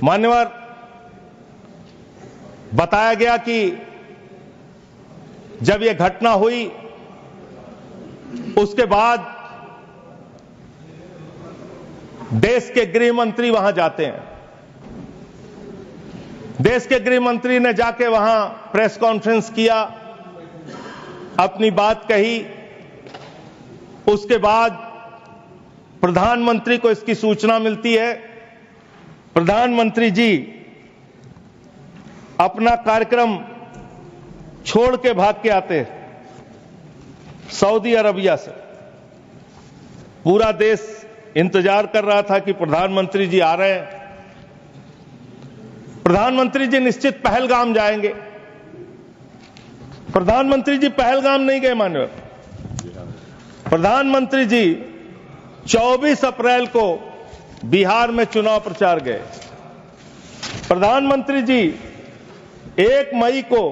मान्यवर, बताया गया कि जब यह घटना हुई उसके बाद देश के गृह मंत्री वहां जाते हैं। देश के गृह मंत्री ने जाके वहां प्रेस कॉन्फ्रेंस किया, अपनी बात कही। उसके बाद प्रधानमंत्री को इसकी सूचना मिलती है। प्रधानमंत्री जी अपना कार्यक्रम छोड़ के भाग के आते हैं सऊदी अरबिया से। पूरा देश इंतजार कर रहा था कि प्रधानमंत्री जी आ रहे हैं। प्रधानमंत्री जी निश्चित पहलगाम जाएंगे। प्रधानमंत्री जी पहलगाम नहीं गए मान्यवर। प्रधानमंत्री जी 24 अप्रैल को बिहार में चुनाव प्रचार गए। प्रधानमंत्री जी 1 मई को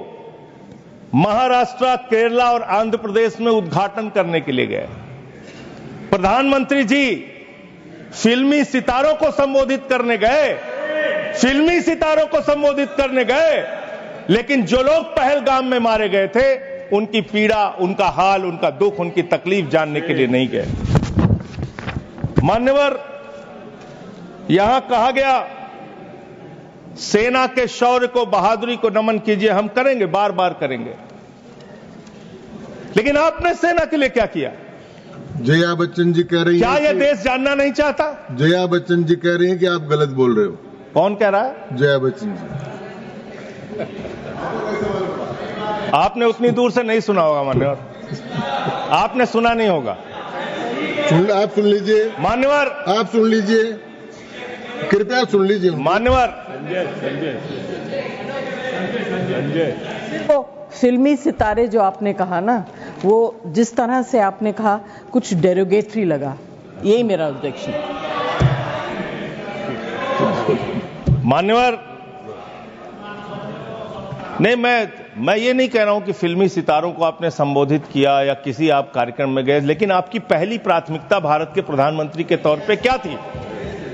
महाराष्ट्र, केरला और आंध्र प्रदेश में उद्घाटन करने के लिए गए। प्रधानमंत्री जी फिल्मी सितारों को संबोधित करने गए, फिल्मी सितारों को संबोधित करने गए, लेकिन जो लोग पहलगाम में मारे गए थे उनकी पीड़ा, उनका हाल, उनका दुख, उनकी तकलीफ जानने के लिए नहीं गए। मान्यवर, यहां कहा गया सेना के शौर्य को, बहादुरी को नमन कीजिए। हम करेंगे, बार बार करेंगे, लेकिन आपने सेना के लिए क्या किया? जया बच्चन जी कह रही हैं, क्या यह देश जानना नहीं चाहता? जया बच्चन जी कह रही हैं कि आप गलत बोल रहे हो। कौन कह रहा है? जया बच्चन जी। आपने उतनी दूर से नहीं सुना होगा मान्यवर, आपने सुना नहीं होगा। आप सुन लीजिए मान्यवर, आप सुन लीजिए, कृपया सुन लीजिए मान्यवर। तो फिल्मी सितारे जो आपने कहा ना, वो जिस तरह से आपने कहा कुछ डेरोगेटरी लगा। यही मेरा ऑब्जेक्शन। मान्यवर, नहीं, मैं ये नहीं कह रहा हूं कि फिल्मी सितारों को आपने संबोधित किया या किसी आप कार्यक्रम में गए, लेकिन आपकी पहली प्राथमिकता भारत के प्रधानमंत्री के तौर पे क्या थी?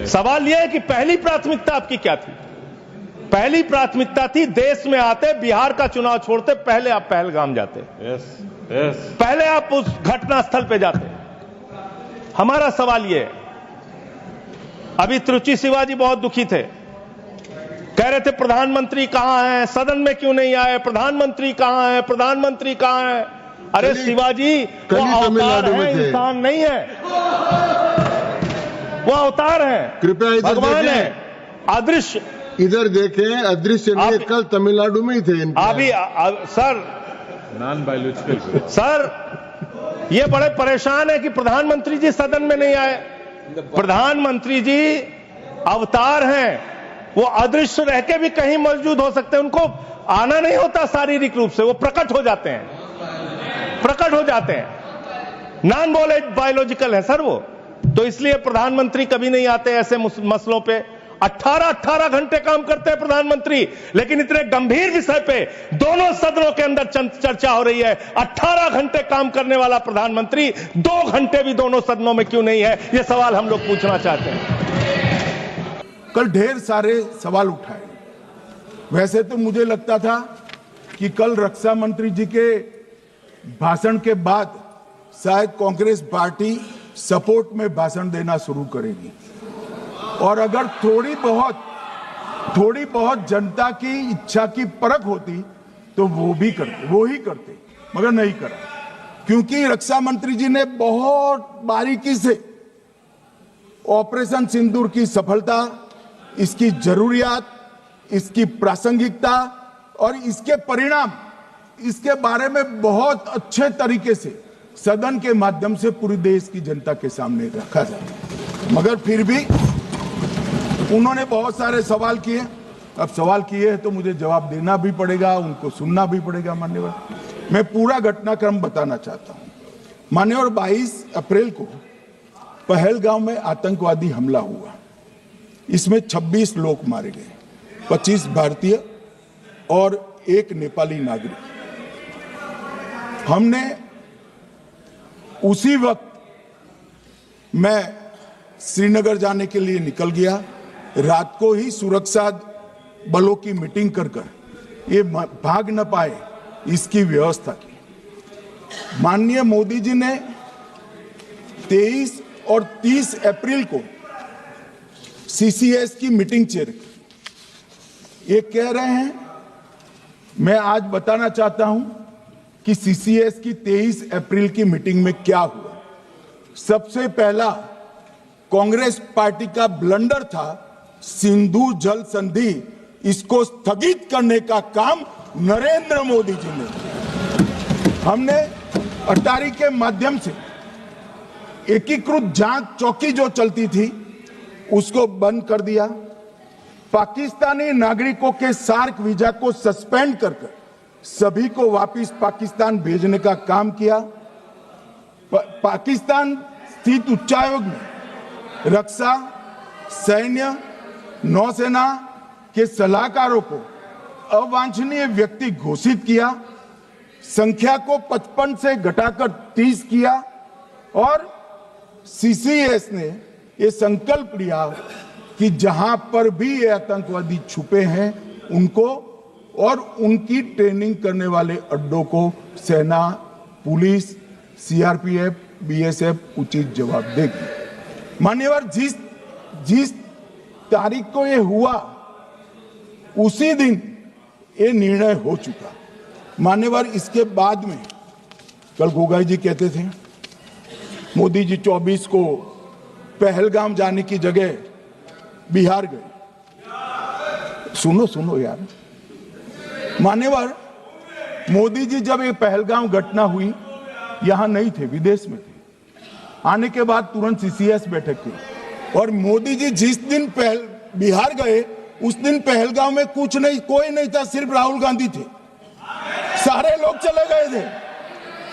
सवाल यह है कि पहली प्राथमिकता आपकी क्या थी? पहली प्राथमिकता थी देश में आते, बिहार का चुनाव छोड़ते, पहले आप पहलगाम जाते। पहले आप उस घटना स्थल पे जाते। हमारा सवाल यह है, अभी त्रुचि शिवाजी बहुत दुखी थे, कह रहे थे प्रधानमंत्री कहां हैं, सदन में क्यों नहीं आए, प्रधानमंत्री कहां हैं, प्रधानमंत्री कहां हैं? अरे शिवाजी, वो अवतार है, इंसान नहीं है। वो अवतार है, कृपया भगवान है, अदृश्य। इधर देखें, अदृश्य नहीं, कल तमिलनाडु में ही थे अभी सर, नॉन बायोलॉजिकल सर, ये बड़े परेशान है कि प्रधानमंत्री जी सदन में नहीं आए। प्रधानमंत्री जी अवतार हैं, वो अदृश्य रह के भी कहीं मौजूद हो सकते हैं। उनको आना नहीं होता शारीरिक रूप से, वो प्रकट हो जाते हैं, प्रकट हो जाते हैं। नॉन बायोलॉजिकल है सर वो, तो इसलिए प्रधानमंत्री कभी नहीं आते ऐसे मसलों पे। 18 घंटे काम करते हैं प्रधानमंत्री, लेकिन इतने गंभीर विषय पे दोनों सदनों के अंदर चर्चा हो रही है। 18 घंटे काम करने वाला प्रधानमंत्री 2 घंटे भी दोनों सदनों में क्यों नहीं है? यह सवाल हम लोग पूछना चाहते हैं। कल ढेर सारे सवाल उठाए। वैसे तो मुझे लगता था कि कल रक्षा मंत्री जी के भाषण के बाद शायद कांग्रेस पार्टी सपोर्ट में भाषण देना शुरू करेगी, और अगर थोड़ी बहुत जनता की इच्छा की परख होती तो वो ही करते, मगर नहीं करा। क्योंकि रक्षा मंत्री जी ने बहुत बारीकी से ऑपरेशन सिंदूर की सफलता, इसकी जरूरियात, इसकी प्रासंगिकता और इसके परिणाम, इसके बारे में बहुत अच्छे तरीके से सदन के माध्यम से पूरे देश की जनता के सामने रखा जाए। मगर फिर भी उन्होंने बहुत सारे सवाल किए। अब सवाल किए हैं तो मुझे जवाब देना भी पड़ेगा, उनको सुनना भी पड़ेगा। मान्यवर, मैं पूरा घटनाक्रम बताना चाहता हूं। मान्यवर, 22 अप्रैल को पहलगाम में आतंकवादी हमला हुआ। इसमें 26 लोग मारे गए, 25 भारतीय और 1 नेपाली नागरिक। हमने उसी वक्त मैं श्रीनगर जाने के लिए निकल गया। रात को ही सुरक्षा बलों की मीटिंग कर ये भाग न पाए इसकी व्यवस्था की। माननीय मोदी जी ने 23 और 30 अप्रैल को CCS की मीटिंग चेयर की। ये कह रहे हैं, मैं आज बताना चाहता हूं कि CCS की 23 अप्रैल की मीटिंग में क्या हुआ। सबसे पहला कांग्रेस पार्टी का ब्लंडर था सिंधु जल संधि, इसको स्थगित करने का काम नरेंद्र मोदी जी ने किया। हमने अटारी के माध्यम से एकीकृत जांच चौकी जो चलती थी उसको बंद कर दिया। पाकिस्तानी नागरिकों के सार्क वीजा को सस्पेंड कर सभी को वापस पाकिस्तान भेजने का काम किया। पाकिस्तान स्थित उच्चायोग ने रक्षा, सैन्य, नौसेना के सलाहकारों को अवांछनीय व्यक्ति घोषित किया, संख्या को 55 से घटाकर 30 किया और CCS ने ये संकल्प लिया कि जहां पर भी ये आतंकवादी छुपे हैं उनको और उनकी ट्रेनिंग करने वाले अड्डों को सेना, पुलिस, CRPF, BSF उचित जवाब देगी। मान्यवर, जिस तारीख को ये हुआ उसी दिन ये निर्णय हो चुका। मान्यवर, इसके बाद में कल गोगाई जी कहते थे मोदी जी 24 को पहलगाम जाने की जगह बिहार गए। सुनो यार, मान्यवर, मोदी जी जब ये पहलगाम घटना हुई यहां नहीं थे, विदेश में थे। आने के बाद तुरंत CCS बैठक की और मोदी जी जिस दिन बिहार गए उस दिन पहलगाम में कुछ नहीं, कोई नहीं था, सिर्फ राहुल गांधी थे। सारे लोग चले गए थे,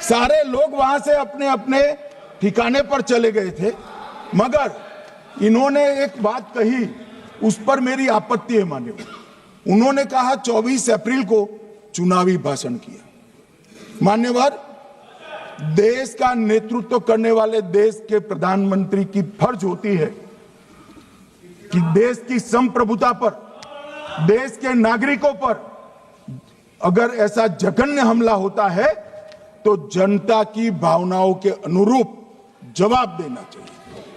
सारे लोग वहां से अपने अपने ठिकाने पर चले गए थे। मगर इन्होंने एक बात कही, उस पर मेरी आपत्ति है मान्यवर। उन्होंने कहा 24 अप्रैल को चुनावी भाषण किया। मान्यवर, देश का नेतृत्व करने वाले देश के प्रधानमंत्री की फर्ज होती है कि देश की संप्रभुता पर, देश के नागरिकों पर अगर ऐसा जघन्य हमला होता है तो जनता की भावनाओं के अनुरूप जवाब देना चाहिए।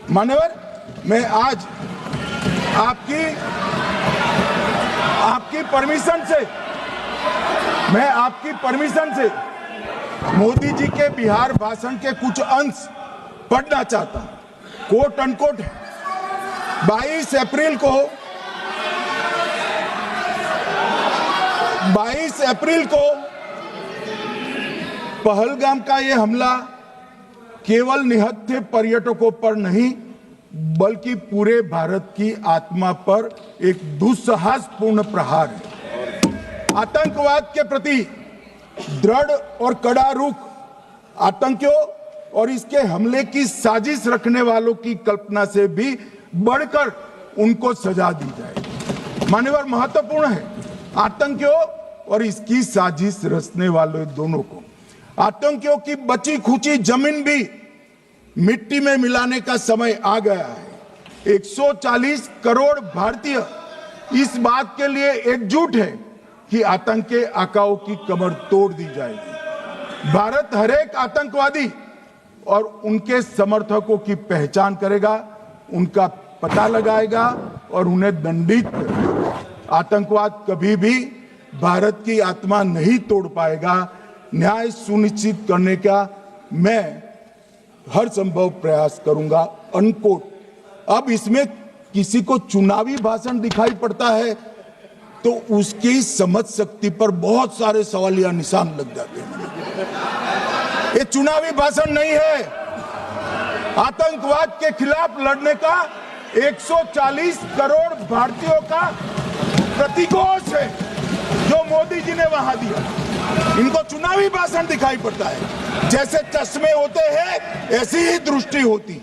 मान्यवर, मैं आज आपकी परमिशन से मोदी जी के बिहार भाषण के कुछ अंश पढ़ना चाहता हूं। कोट अनकोट है। 22 अप्रैल को पहलगाम का यह हमला केवल निहत्थे पर्यटकों पर नहीं बल्कि पूरे भारत की आत्मा पर एक दुस्साहसपूर्ण प्रहार है। आतंकवाद के प्रति दृढ़ और कड़ा रुख, आतंकियों और इसके हमले की साजिश रखने वालों की कल्पना से भी बढ़कर उनको सजा दी जाए। मान्यवर, महत्वपूर्ण है आतंकियों और इसकी साजिश रचने वाले दोनों को। आतंकियों की बची खुची जमीन भी मिट्टी में मिलाने का समय आ गया है। 140 करोड़ भारतीय इस बात के लिए एकजुट है कि आतंक के आकाओं की कमर तोड़ दी जाएगी। भारत हरेक आतंकवादी और उनके समर्थकों की पहचान करेगा, उनका पता लगाएगा और उन्हें दंडित करेगा। आतंकवाद कभी भी भारत की आत्मा नहीं तोड़ पाएगा। न्याय सुनिश्चित करने का मैं हर संभव प्रयास करूंगा। अनकोट। अब इसमें किसी को चुनावी भाषण दिखाई पड़ता है तो उसकी समझ शक्ति पर बहुत सारे सवालिया निशान लग जाते हैं। ये चुनावी भाषण नहीं है, आतंकवाद के खिलाफ लड़ने का 140 करोड़ भारतीयों का प्रतिघोष है जो मोदी जी ने वहां दिया। इनको चुनावी भाषण दिखाई पड़ता है। जैसे चश्मे होते हैं ऐसी ही दृष्टि होती है।